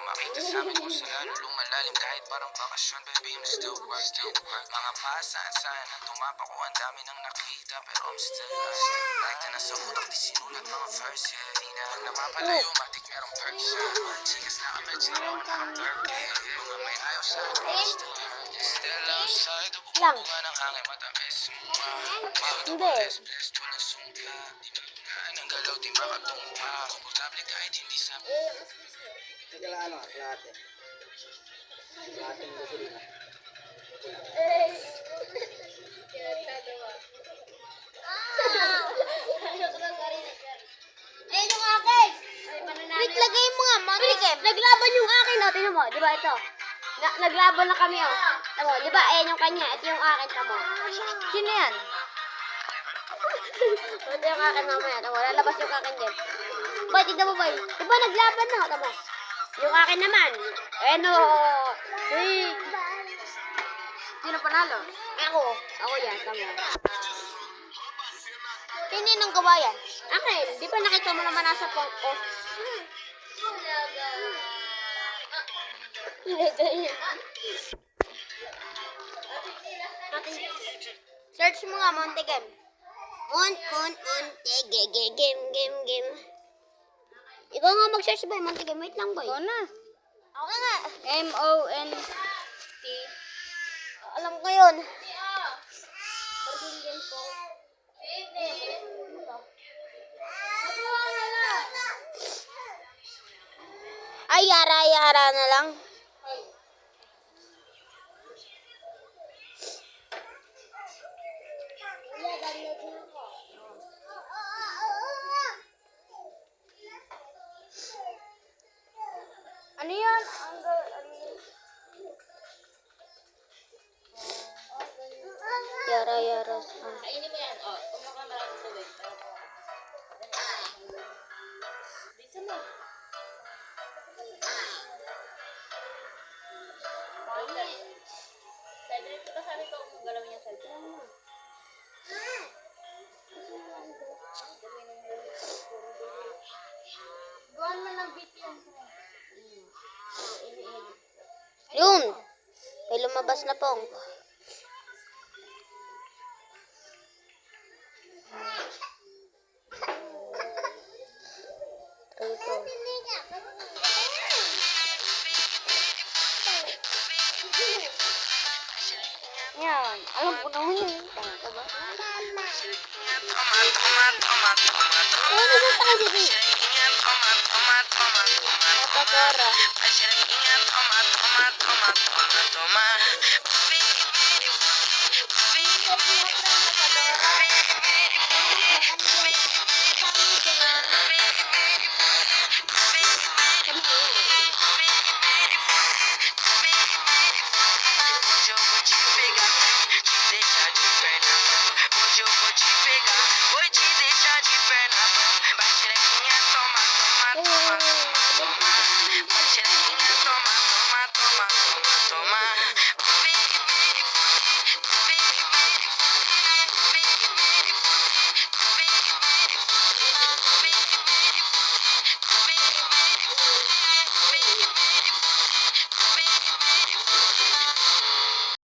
makita sa amin kung saan lumalalim kahit parang bakasyon, baby, I'm still work. Mga pasaan ang tumapak ko, ang dami nang nakita, pero I'm still lost. Kahit na nasa utak, di sinulat mga verse, yeah. Di na napapalayo, matik merong perks, yeah. Chikas na kamets na ako nakaturk, yeah. Mga may ayaw sa akin, still hurt, yeah. Still outside, bubuka ng hangin, matamis sumpa. Mahal bless, walang sungka. Di magunaan ang galaw, di makatungpa. Komportable kahit hindi sa Ano, lahat eh. Lahat ng gasolina. Ayun yung akin! Wait, lagay mo nga, Montikem. Naglaban yung akin, no? Tingnan mo, di ba ito? Naglaban na kami, oh. Tamo, di ba? Ayan yung kanya, ito yung akin, tamo. Sino yan? Ito yung akin mamaya, tamo. Lalabas yung akin din. Boy, tignan mo, boy. Di ba naglaban na, tamo? Yung akin naman. Ayan, oh. Hey. Sino panalo? Ako yan, tamo. Hindi nang gawa yan. Akin, di ba nakita mo naman nasa pang ko? Search mo nga, Montikem. Game. Ikaw nga mag-search ba, Montikem? Wait lang, boy. Ikaw na. Ako nga. M-O-N-T. Alam ko yun. Ay, yara na lang. Ano yan? Yara. Kainin mo yan. O, kumakan maraming tubig. Bisa mo. Cedric, ito sabi ko kung galawin yung cellphone. Gawan mo ng beat yan. Yun. May lumabas na pong. Ito. Yan. Alam ko naman yun. Tama ba? Ano na sa kasi Matagara.